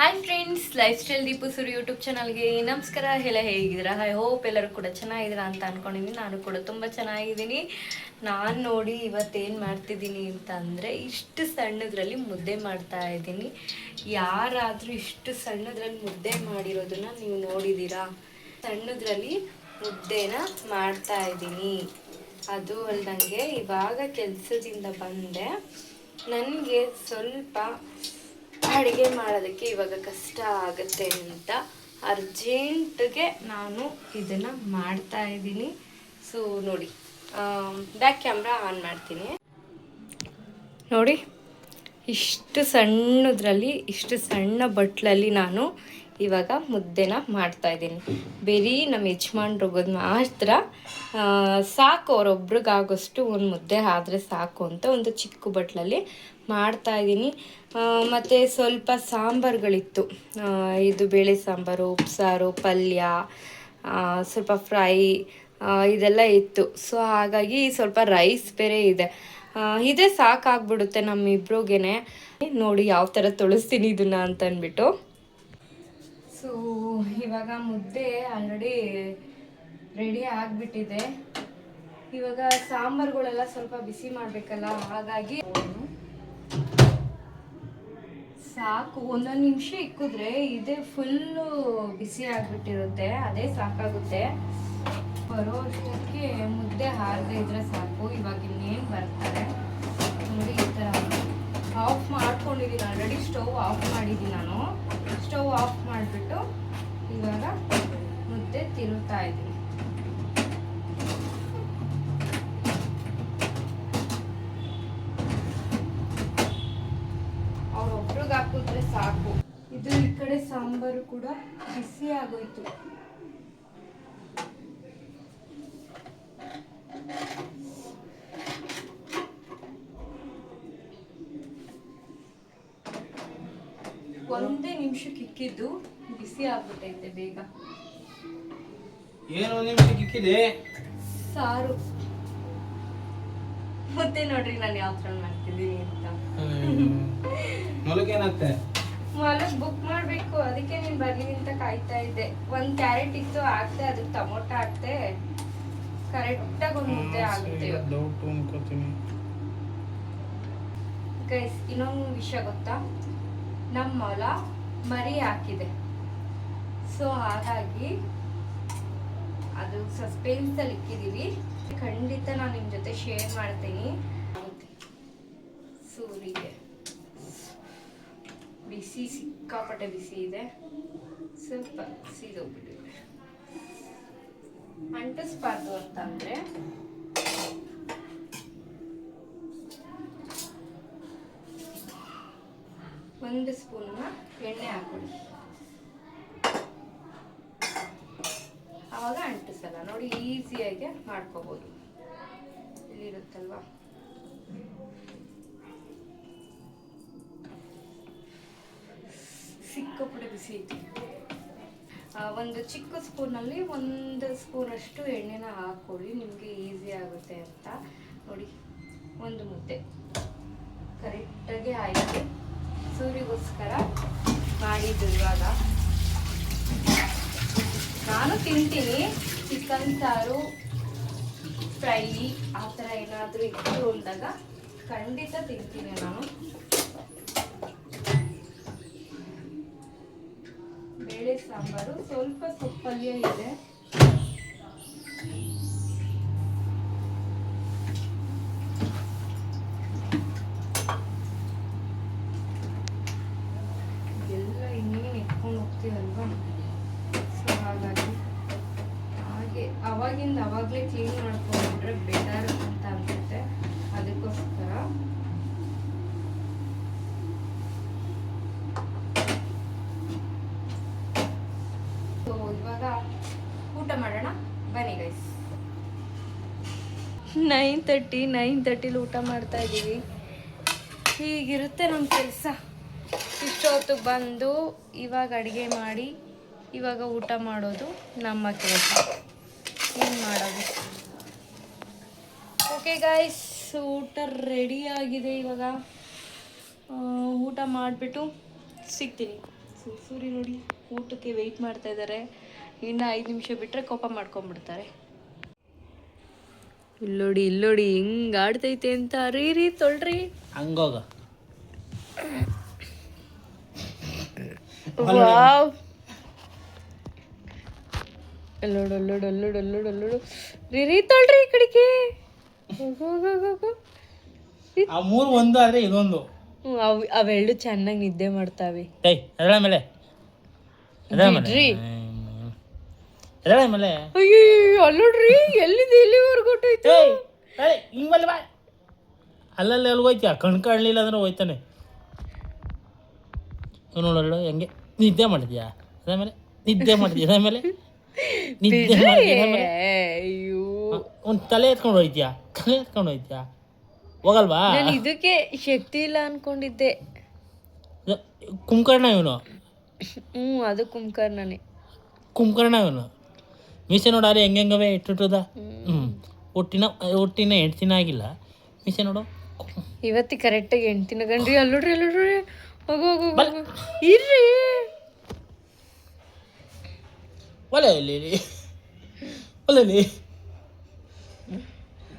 Hi friends, life style Deepu ಸುರು YouTube ಚಾನಲ್ಗೆ ನಮಸ್ಕಾರ. ಎಲ್ಲ ಹೇಗಿದ್ದೀರಾ? ಐ ಹೋಪ್ ಎಲ್ಲರೂ ಕೂಡ ಚೆನ್ನಾಗಿದ್ದೀರಾ ಅಂತ ಅಂದ್ಕೊಂಡಿದ್ದೀನಿ. ನಾನು ಕೂಡ ತುಂಬ ಚೆನ್ನಾಗಿದ್ದೀನಿ. ನಾನು ನೋಡಿ ಇವತ್ತೇನು ಮಾಡ್ತಿದ್ದೀನಿ ಅಂತ ಅಂದರೆ, ಇಷ್ಟು ಸಣ್ಣದ್ರಲ್ಲಿ ಮುದ್ದೆ ಮಾಡ್ತಾ ಇದ್ದೀನಿ. ಯಾರಾದರೂ ಇಷ್ಟು ಸಣ್ಣದ್ರಲ್ಲಿ ಮುದ್ದೆ ಮಾಡಿರೋದನ್ನ ನೀವು ನೋಡಿದ್ದೀರಾ? ಸಣ್ಣದ್ರಲ್ಲಿ ಮುದ್ದೆನ ಮಾಡ್ತಾ ಇದ್ದೀನಿ. ಅದು ಅಲ್ದಂಗೆ ಇವಾಗ ಕೆಲಸದಿಂದ ಬಂದೆ. ನನಗೆ ಸ್ವಲ್ಪ ಅಡುಗೆ ಮಾಡೋದಕ್ಕೆ ಇವಾಗ ಕಷ್ಟ ಆಗುತ್ತೆ ಅಂತ ಅರ್ಜೆಂಟ್ಗೆ ನಾನು ಇದನ್ನು ಮಾಡ್ತಾ ಇದ್ದೀನಿ. ಸೊ ನೋಡಿ, ಬ್ಯಾಕ್ ಕ್ಯಾಮ್ರಾ ಆನ್ ಮಾಡ್ತೀನಿ. ನೋಡಿ, ಇಷ್ಟು ಸಣ್ಣ ಬಟ್ಲಲ್ಲಿ ನಾನು ಇವಾಗ ಮುದ್ದೆನ ಮಾಡ್ತಾ ಇದ್ದೀನಿ. ಬರೀ ನಮ್ಮ ಯಜಮಾನ್ರಿಗೋದು ಮಾತ್ರ ಸಾಕು, ಅವರೊಬ್ರಿಗಾಗೋಷ್ಟು ಒಂದು ಮುದ್ದೆ ಆದರೆ ಸಾಕು ಅಂತ ಒಂದು ಚಿಕ್ಕ ಬಟ್ಲಲ್ಲಿ ಮಾಡ್ತಾ ಇದ್ದೀನಿ. ಮತ್ತು ಸ್ವಲ್ಪ ಸಾಂಬಾರುಗಳಿತ್ತು. ಇದು ಬೇಳೆ ಸಾಂಬಾರು, ಉಪ್ಸಾರು, ಪಲ್ಯ, ಸ್ವಲ್ಪ ಫ್ರೈ, ಇದೆಲ್ಲ ಇತ್ತು. ಸೊ ಹಾಗಾಗಿ ಸ್ವಲ್ಪ ರೈಸ್ ಬೇರೆ ಇದೆ. ಇದೇ ಸಾಕಾಗ್ಬಿಡುತ್ತೆ ನಮ್ಮಿಬ್ರಿಗೇ. ನೋಡಿ ಯಾವ ಥರ ತೊಳಸ್ತೀನಿ ಇದನ್ನು ಅಂತ ಅಂದ್ಬಿಟ್ಟು. ಸೊ ಇವಾಗ ಮುದ್ದೆ ಆಲ್ರೆಡಿ ರೆಡಿ ಆಗಿಬಿಟ್ಟಿದೆ. ಇವಾಗ ಸಾಂಬಾರುಗಳೆಲ್ಲ ಸ್ವಲ್ಪ ಬಿಸಿ ಮಾಡಬೇಕಲ್ಲ, ಹಾಗಾಗಿ ಸಾಕು. ಒಂದೊಂದು ನಿಮಿಷ ಇಕ್ಕಿದ್ರೆ ಇದೇ ಫುಲ್ಲು ಬಿಸಿ ಆಗಿಬಿಟ್ಟಿರುತ್ತೆ, ಅದೇ ಸಾಕಾಗುತ್ತೆ. ಬರೋ ಅಷ್ಟಕ್ಕೆ ಮುದ್ದೆ ಹಾರದೆ ಇದ್ರೆ ಸಾಕು. ಇವಾಗ ಇನ್ನೇನು ಬರ್ತಾರೆ ನೋಡಿ. ಈ ಥರ ಆಫ್ ಮಾಡ್ಕೊಂಡಿದ್ದೀನಿ ಆಲ್ರೆಡಿ. ಸ್ಟವ್ ಆಫ್ ಮಾಡಿದ್ದೀನಿ ನಾನು. ಸ್ಟವ್ ಆಫ್ ಮಾಡಿಬಿಟ್ಟು ಇವಾಗ ಮುದ್ದೆ ತಿರುಗ್ತಾ ಇದ್ದೀನಿ. ಅವ್ರೊಬ್ರಿಗೆ ಹಾಕಿದ್ರೆ ಸಾಕು. ಇದು ಈ ಕಡೆ ಸಾಂಬಾರು ಕೂಡ ಬಿಸಿ ಆಗೋಯ್ತು. ಒಂದೇ ನಿಮಿಷಕ್ಕೆ ಇಕ್ಕಿದ್ದು ಬಿಸಿ ಆಗ್ಬಿಟ್ಟೈತೆ ಬೇಗ. ಏನು ನಿಮಿಷಕ್ಕೆ ಇಕ್ಕಿದೆ ಸಾರು. ಮತ್ತೆ ನೋಡ್ರಿ ನಾನು ಯಾವ ಥರ ಮಾಡ್ತಿದ್ದೀನಿ ಅಂತ. ಮೊಲಕೇನಾಗ್ತೆ? ಮೊಲಕ್ ಬುಕ್ ಮಾಡಬೇಕು, ಅದಕ್ಕೆ ನೀನು ಬರ್ಲಿ ಅಂತ ಕಾಯ್ತಾ ಇದ್ದೆ. ಒಂದು ಕ್ಯಾರೆಟ್ ಇತ್ತು ಹಾಕ್ತೆ, ಅದಕ್ಕೆ ಟೊಮೊಟೊ ಹಾಕ್ತೆ, ಕರೆಕ್ಟಾಗಿ ಒಂದು ಮುದ್ದೆ ಆಗುತ್ತೆ. ಗೈಸ್, ಇನ್ನೊಂದು ವಿಷಯ ಗೊತ್ತಾ? ನಮ್ಮ ಮೊಲ ಮರಿ ಹಾಕಿದೆ. ಸೊ ಹಾಗಾಗಿ ಅದು ಸಸ್ಪೆನ್ಸಲ್ಲಿ ಇಕ್ಕಿದ್ದೀವಿ. ಖಂಡಿತ ನಾನು ನಿಮ್ಮ ಜೊತೆ ಶೇರ್ ಮಾಡ್ತೀನಿ. ಸೂರಿಗೆ ಬಿಸಿ, ಸಿಕ್ಕಾಪಟ್ಟೆ ಬಿಸಿ ಇದೆ. ಸ್ವಲ್ಪ ಸೀದೋಗ್ಬಿಟ್ಟಿದೆ. ಅಂಟಿಸ್ಬಾರ್ದು ಅಂತಂದರೆ ಒಂದು ಸ್ಪೂನ್ನ ಎಣ್ಣೆ ಹಾಕೊಳ್ಳಿ, ಆವಾಗ ಅಂಟಿಸಲ್ಲ. ನೋಡಿ, ಈಸಿಯಾಗಿ ಮಾಡ್ಕೋಬೋದು. ಇಲ್ಲಿರುತ್ತಲ್ವಾ, ಸಿಕ್ಕಾಪಟ್ಟೆ ಬಿಸಿ ಐತಿ. ಒಂದು ಚಿಕ್ಕ ಸ್ಪೂನಲ್ಲಿ ಒಂದು ಸ್ಪೂನಷ್ಟು ಎಣ್ಣೆನ ಹಾಕ್ಕೊಳ್ಳಿ, ನಿಮಗೆ ಈಸಿ ಆಗುತ್ತೆ ಅಂತ. ನೋಡಿ, ಒಂದು ಮುದ್ದೆ ಕರೆಕ್ಟಾಗಿ ಆಯಿತು. ಸೂರಿಗೋಸ್ಕರ ಮಾಡಿದ್ದು. ಇವಾಗ ನಾನು ತಿಂತೀನಿ. ಚಿಕನ್ ಸಾರು, ಫ್ರೈ ಆ ಥರ ಏನಾದರೂ ಇತ್ತು ಅಂದಾಗ ಖಂಡಿತ ತಿಂತೀನಿ ನಾನು. ಬೇಳೆ ಸಾಂಬಾರು, ಸ್ವಲ್ಪ ಸೊಪ್ಪಲ್ಯ ಇದೆ. ಎಲ್ಲ ಇನ್ನೇನು ಎತ್ಕೊಂಡು ಹೋಗ್ತೀವಲ್ವಾ, ಸೊ ಹಾಗಾಗಿ ಅವಾಗಲೇ ಕ್ಲೀನ್ ಮಾಡ್ಕೊಂಡ್ರೆ ಬೆಟರ್ ಅಂತ ಅನ್ಸುತ್ತೆ. ಅದಕ್ಕೋಸ್ಕರ ಸೊ ಇವಾಗ ಊಟ ಮಾಡೋಣ ಬನ್ನಿ ಗೈಸ್. 9:30 ಊಟ ಮಾಡ್ತಾ ಇದ್ದೀವಿ. ಹೀಗಿರುತ್ತೆ ನಮ್ಮ ಕೆಲಸ. ಇಷ್ಟೊತ್ತಿಗೆ ಬಂದು ಇವಾಗ ಅಡುಗೆ ಮಾಡಿ ಇವಾಗ ಊಟ ಮಾಡೋದು ನಮ್ಮ ಕೆಲಸ. ಏನು ಮಾಡೋದು? ಓಕೆ ಗೈಸ್, ಊಟ ರೆಡಿ ಆಗಿದೆ. ಇವಾಗ ಊಟ ಮಾಡಿಬಿಟ್ಟು ಸಿಗ್ತೀನಿ. ಸೂರಿ ನೋಡಿ ಊಟಕ್ಕೆ ವೆಯ್ಟ್ ಮಾಡ್ತಾ ಇದ್ದಾರೆ. ಇನ್ನು 5 ನಿಮಿಷ ಬಿಟ್ಟರೆ ಕೋಪ ಮಾಡ್ಕೊಂಡ್ಬಿಡ್ತಾರೆ. ಇಲ್ಲೋಡಿ ಹಿಂಗ್ ಆಡ್ತೈತೆ ಅಂತ. ರೀ ತೊಳ್ರಿ ಹಂಗೋಗ. ವಾವ್, ಅಲ್ಲೋಡು ರೀ ತೊಳ್ರಿ ಈ ಕಡೆಗೆ. ಆ ಮೂರು ಒಂದು ಆದ್ರೆ ಇದೊಂದು. ಅವೆರಡು ಚೆನ್ನಾಗಿ ನಿದ್ದೆ ಮಾಡ್ತಾವೆ. ಎದಳ ಮೇಲೆ ಅಯ್ಯೋ ಅಲ್ಲೋಡ್ರಿ, ಎಲ್ಲಿದೆ ಎಲ್ಲಿವರೆಗೂ ಹೊಟ್ಟೋಯ್ತು. ಹಿಂಗಲ್ಲ ಬಾ, ಅಲ್ಲಲ್ಲಿ ಎಲ್ಲಿ ಹೋಯ್ತೀಯ? ಕಣ್ ಕಾಣಲಿಲ್ಲ ಅಂದ್ರೆ ಹೋಯ್ತಾನೆ. ನೋಡಲ್ಲ ಹೆಂಗೆ ನಿದ್ದೆ ಮಾಡಿದ್ಯಾ? ಅದ ಮೇಲೆ ನಿದ್ದೆ ಮಾಡಿದ್ಯಾ? ಅದ ಮೇಲೆ ನಿದ್ದೆ ಮಾಡಿದ್ಯಾ? ಅಯ್ಯೋ, ಒಂದು ತಲೆ ಎತ್ಕೊಂಡು ಹೋಯ್ತೀಯಾ? ಹೋಗಲ್ವಾ? ನಾನು ಇದಕ್ಕೆ ಶಕ್ತಿ ಇಲ್ಲ ಅನ್ಕೊಂಡಿದ್ದೆ. ಕುಂಕರ್ಣ ಇವನು. ಅದು ಕುಂಕರ್ಣನೇ. ಇವನು ಮೀಸೆ ನೋಡಾರೆ ಹೆಂಗವೇ ಇಟ್ಟುದ. ಒಟ್ಟಿನ 8 ದಿನ ಆಗಿಲ್ಲ ಮೀಸೆ ನೋಡು. ಇವತ್ತಿ ಕರೆಕ್ಟಾಗಿ 8 ದಿನ ಗಂಡ್ರಿ. ಅಲ್ಲೋಡ್ರಿ ಹೋಗು ಇರ್ರಿ. ಒಲೆ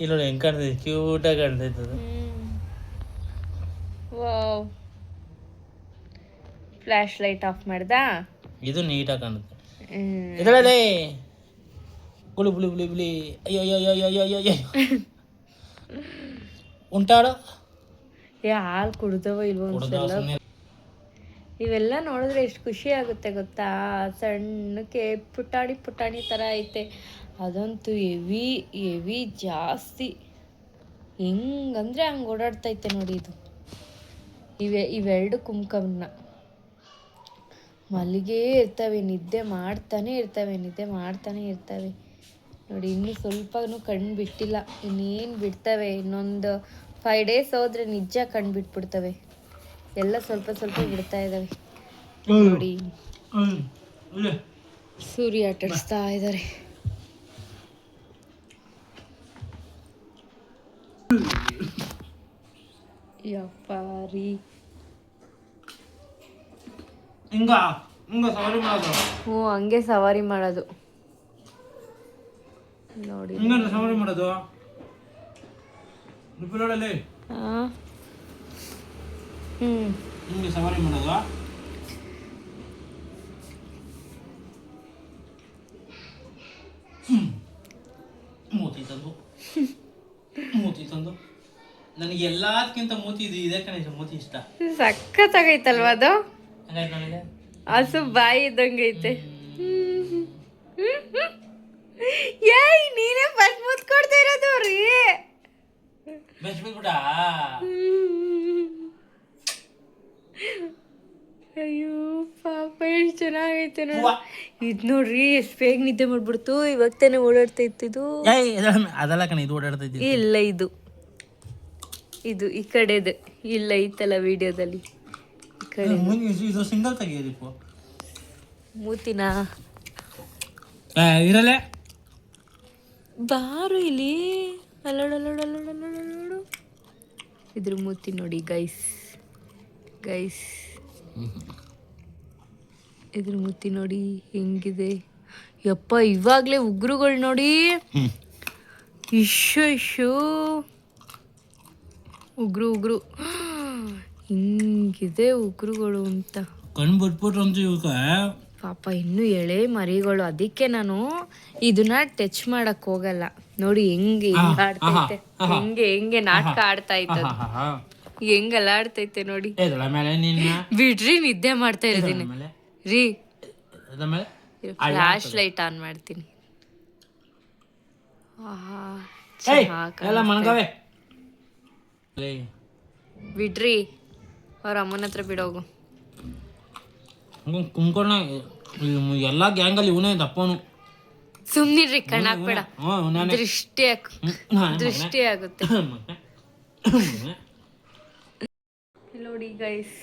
ಇಲ್ಲಿ ನೋಡಿ ಹೆಂಗೆ ಕಾಣ್ತೈತೆ, ಕ್ಯೂಟಾಗಿ ಕಾಣ್ತೈತದು. ವಾವ್, ಫ್ಲ್ಯಾಶ್ ಲೈಟ್ ಆಫ್ ಮಾಡ್ದಾ? ಇದು ನೀಟಾಗಿ ಕಾಣುತ್ತೆ. ಇದರಲ್ಲೇ ಬುಳಿ ಅಯ್ಯೋ ಉಂಟಾಡೋ. ಹಾಲು ಕುಡ್ದವ ಇಲ್ವ ಒಂದ್ಸಲ. ಇವೆಲ್ಲ ನೋಡಿದ್ರೆ ಎಷ್ಟು ಖುಷಿ ಆಗುತ್ತೆ ಗೊತ್ತಾ. ಸಣ್ಣಕ್ಕೆ ಪುಟಾಣಿ ಥರ ಐತೆ. ಅದಂತೂ ಹೆವಿ ಜಾಸ್ತಿ. ಹೆಂಗಂದ್ರೆ ಹಂಗೆ ಓಡಾಡ್ತೈತೆ ನೋಡಿ. ಇದು ಇವೆರಡು ಕುಂಕವನ್ನ ಮಲ್ಲಿಗೆ ಇರ್ತವೆ, ನಿದ್ದೆ ಮಾಡ್ತಾನೆ ಇರ್ತವೆ ನೋಡಿ. ಇನ್ನೂ ಸ್ವಲ್ಪನೂ ಕಣ್ಣು ಬಿಟ್ಟಿಲ್ಲ, ಇನ್ನೇನು ಬಿಡ್ತವೆ. ಇನ್ನೊಂದು 5 days ಹೋದ್ರೆ ನಿಜ ಕಣ್ಣು ಬಿಟ್ಬಿಡ್ತವೆ. ಎಲ್ಲ ಸ್ವಲ್ಪ ಬಿಡ್ತಾ ಇದ್ದಾವೆ ನೋಡಿ. ಸೂರ್ಯ ಆಟಾಡಿಸ್ತಾ ಇದ್ದಾರೆ. ಯಪ್ಪಾರಿ, ಹಂಗೆ ಸವಾರಿ ಮಾಡೋದು ನೋಡಿ. ಸವಾರಿ ಮಾಡೋದು ಸವಾರಿ ಮಾಡೋದು. ಮೂತಿ ತಂದು ನನಗೆ ಎಲ್ಲದಕ್ಕಿಂತ ಮೂತಿ ಇದೆ ಕಣೆ. ಮೂತಿ ಇಷ್ಟ. ಸಖತ್ತಾಗೈತಲ್ವ ಅದು. ಹಸು ಬಾಯಿ ಇದ್ದಂಗೈತೆ. ಏಯ್, ನೀನೇ ಫಸ್ಟ್ ಮುತ್ತು ಕೊಡ್ತಾ ಇರೋದು ರೀ. ಅಯ್ಯೋ ಪಾಪ, ಎಷ್ಟು ಚೆನ್ನಾಗೈತೆ ನೋಡಿ. ಇದು ನೋಡ್ರಿ ಎಷ್ಟು ಬೇಗ ನಿದ್ದೆ ಮಾಡ್ಬಿಡ್ತು. ಇವಾಗ ತಾನೇ ಓಡಾಡ್ತಾ ಇತ್ತಿದ್ದು. ಅದೆಲ್ಲ ಕಣ, ಇದು ಓಡಾಡ್ತೈತಿ. ಇಲ್ಲ, ಇದು ಈ ಕಡೆದು ಇಲ್ಲ, ಐತಲ್ಲ ವಿಡಿಯೋದಲ್ಲಿ. ಈ ಕಡೆ ಸಿಂಗಲ್ ತೆಗಿಯೋದು ಮೂತಿನ ಇರಲ್ಲ. ಬಾರು ಇಲ್ಲಿ. ಅಲ್ಲೋಡು ಇದ್ರ ಮೂತಿ ನೋಡಿ ಗೈಸ್. ಇದ್ರ ಮೂತಿ ನೋಡಿ ಹೆಂಗಿದೆ. ಯಪ್ಪ, ಇವಾಗಲೇ ಉಗುರುಗಳು ನೋಡಿ. ಇಶ್ಶು ಉಗುರು ಹಿಂಗಿದೆ ಉಗುರುಗಳು ಅಂತ. ಕಣ್ಣು ಬಿಟ್ಬಿಟ್ರು ಅಂತ ಇವಾಗ. ಪಾಪ ಇನ್ನೂ ಎಳೆ ಮರಿಗಳು. ಅದಕ್ಕೆ ನಾನು ಇದನ್ನ ಟಚ್ ಮಾಡಕ್ ಹೋಗಲ್ಲ. ನೋಡಿ ಹೆಂಗೆ ಆಡ್ತೈತೆ, ಹೆಂಗೆ ನಾಟಕ ಆಡ್ತಾ ಇತ್ತು. ಹೆಂಗಲ್ಲ ಆಡ್ತೈತೆ ನೋಡಿ. ಬಿಡ್ರಿ, ನಿದ್ದೆ ಮಾಡ್ತಾ ಇರೋದಿನಿ ರೀ. ಫ್ಲಾಶ್ ಲೈಟ್ ಆನ್ ಮಾಡ್ತೀನಿ. ಬಿಡ್ರಿ, ಅವ್ರ ಅಮ್ಮನ ಹತ್ರ ಬಿಡೋಗು. ಕುಂಕೋಣ ಎಲ್ಲ ಗ್ಯಾಂಗಲ್ಲಿ ಇವನೇ ದಪ್ಪನು. ಸುಮ್ನಿರ್ರಿ, ಕಣ್ಣಾಕ್ಬೇಡ, ದೃಷ್ಟಿ ಆಗುತ್ತೆ. ನೋಡಿ ಗೈಸ್,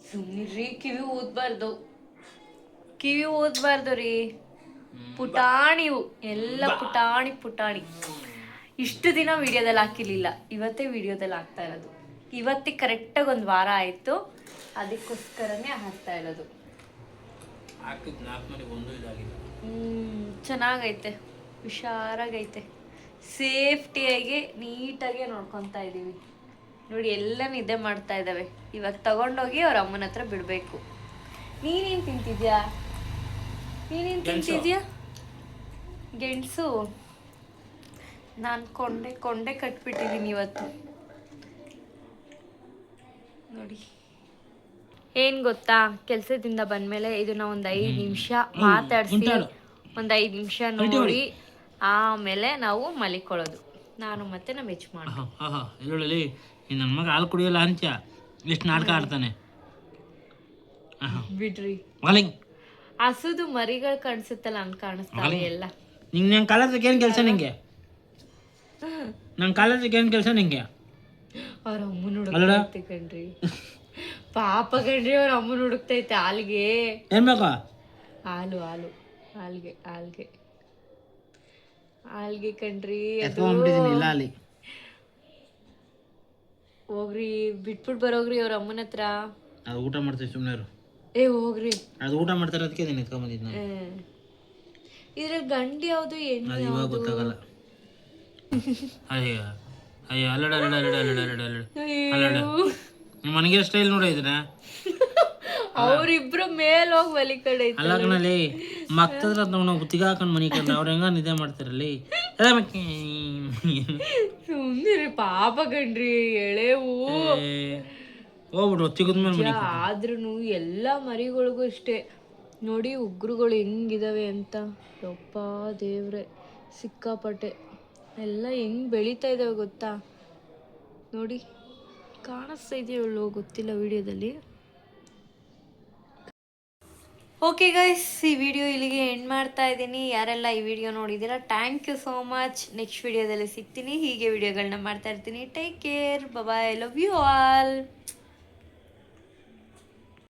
ಸುಮ್ನಿರ್ರಿ, ಕಿವಿ ಓದ್ಬಾರ್ದು ರೀ. ಪುಟಾಣಿ ಎಲ್ಲ ಪುಟಾಣಿ. ಇಷ್ಟು ದಿನ ವಿಡಿಯೋದಲ್ಲಿ ಹಾಕಿರ್ಲಿಲ್ಲ, ಇವತ್ತೇ ವಿಡಿಯೋದಲ್ಲಿ ಹಾಕ್ತಾ ಇರೋದು. ಇವತ್ತಿಗೆ ಕರೆಕ್ಟಾಗಿ ಒಂದು ವಾರ ಆಯಿತು, ಅದಕ್ಕೋಸ್ಕರನೇ ಹಾಕ್ತಾ ಇರೋದು. ಹಾಕಿದ್ದು 4 ಮನೆಗೆ ಒಂದು ಇದಾಗಿಲ್ಲ. ಚೆನ್ನಾಗೈತೆ, ಹುಷಾರಾಗೈತೆ, ಸೇಫ್ಟಿಯಾಗಿ ನೀಟಾಗಿ ನೋಡ್ಕೊತಾ ಇದ್ದೀವಿ ನೋಡಿ. ಎಲ್ಲ ನಿದ್ದೆ ಮಾಡ್ತಾ ಇದ್ದಾವೆ. ಇವಾಗ ತಗೊಂಡೋಗಿ ಅವ್ರ ಅಮ್ಮನ ಹತ್ರ ಬಿಡಬೇಕು. ನೀನೇನು ತಿಂತಿದ್ಯಾ? ಗೆಣಸು ನಾನು ಕೊಂಡೆ ಕಟ್ಬಿಟ್ಟಿದ್ದೀನಿ ಇವತ್ತು ನೋಡಿ. ಏನು ಗೊತ್ತಾ, ಕೆಲಸದಿಂದ ಬಂದಮೇಲೆ ಇದನ್ನ ಒಂದು 5 ನಿಮಿಷ ಮಾತಾಡಿಸಿ, ಒಂದು 5 ನಿಮಿಷ ನೋಡಿ ಆಮೇಲೆ ನಾವು ಮಲಿಕೊಳ್ಳೋದು, ನಾನು ಮತ್ತೆ ನಮ್ಮ ಯಜಮಾನ. ಇದರಲ್ಲಿ ನನ್ನ ಮಗ ಹಾಲು ಕುಡಿಯಲ್ಲ ಅಂತ್ಯ ಎಷ್ಟು ನಾಟಕ ಆಡ್ತಾನೆ ಬಿಡ್ರಿ. ಹಸುದು ಮರಿಗಳು ಕಾಣಿಸುತ್ತಲ್ಲ ಹಂಗೆ ಕಾಣಿಸ್ತಾವೆ ಎಲ್ಲ. ನಿಂಗೆ ನನ್ನ ಕಾಲೇಜಿಗೆ ಏನು ಕೆಲಸ ನಿಂಗೆ? ನನ್ನ ಕಾಲೇಜಿಗೆ ಏನು ಕೆಲಸ ನಿಂಗೆ? ಅವ್ರ ಅಮ್ಮನ ಹುಡುಕ್ತೈತೆ ಕಣ್ರಿ, ಪಾಪ ಕಣ್ರಿ, ಅವ್ರ ಅಮ್ಮನ ಹುಡುಕ್ತೈತೆ ಹಾಲ್ಗೆ. ಏನ್ ಬೇಕಾ? ಹಾಲು ಹಾಲ್ಗೆ ಕಣ್ರಿ. ಇಲ್ಲ ಅಲ್ಲಿ ಹೋಗ್ರಿ, ಬಿಟ್ಬಿಟ್ಟು ಬರೋಗ್ರಿ ಅವ್ರ ಅಮ್ಮನ ಹತ್ರ. ಅದು ಊಟ ಮಾಡ್ತೀವಿ, ಸುಮ್ಮನೆ ಹೋಗ್ರಿ. ಅದು ಊಟ ಮಾಡ್ತಾರೆ, ಅದಕ್ಕೆ ನೀನು ಎತ್ಕೊಂಬಂದಿದ್ದು ನಾನು. ಇದ್ರ ಗಂಡಿ ಯಾವುದು ಹೆಣ್ಣು ಅದು ಇವಾಗ ಗೊತ್ತಾಗಲ್ಲ. ಅಯ್ಯ ಅಲ್ಲಡ ನಿಮ್ಮ ಮನೆಗೆ ಸ್ಟೈಲ್ ನೋಡ ಇದನ್ನ. ಅವ್ರಿಬ್ರು ಮೇಲ್ ಹೋಗಿ ಮಲಿ ಕಡೆ ಅಲ್ಲ ಕಣಲ್ಲಿ ಮಕ್ಕದ್ರ ಗುತ್ತಿಗೆ ಹಾಕೊಂಡು ಮನೆ ಕಂಡು ಅವ್ರ ಹೆಂಗ ನಿದ್ದೆ ಮಾಡ್ತಾರಲ್ಲಿ. ಸುಮ್ಮನೆ ಪಾಪ ಕಣ್ರಿ, ಎಳೆವು ಹೋಗ್ಬಿಡು ಚಿಕ್ಕದ್ಮೇಲೆ. ಆದ್ರೂ ಎಲ್ಲ ಮರಿಗಳಿಗೂ ಇಷ್ಟೇ ನೋಡಿ, ಉಗ್ರುಗಳು ಹೆಂಗಿದಾವೆ ಅಂತ. ಯಪ್ಪ ದೇವ್ರೆ, ಸಿಕ್ಕಾಪಟ್ಟೆ ಎಲ್ಲ ಹೆಂಗ್ ಬೆಳೀತಾ ಇದಾವೆ ಗೊತ್ತಾ ನೋಡಿ. ಕಾಣಿಸ್ತಾ ಇದೆಯಲ್ಲೋ ಗೊತ್ತಿಲ್ಲ ವಿಡಿಯೋದಲ್ಲಿ. ಓಕೆ ಗೈಸ್, ಈ ವಿಡಿಯೋ ಇಲ್ಲಿಗೆ ಎಂಡ್ ಮಾಡ್ತಾ ಇದ್ದೀನಿ. ಯಾರೆಲ್ಲ ಈ ವಿಡಿಯೋ ನೋಡಿದ್ದೀರಾ, thank you so much. Next ವಿಡಿಯೋದಲ್ಲಿ ಸಿಗ್ತೀನಿ. ಹೀಗೆ ವಿಡಿಯೋಗಳನ್ನ ಮಾಡ್ತಾ ಇರ್ತೀನಿ. Take care, bye, love you all.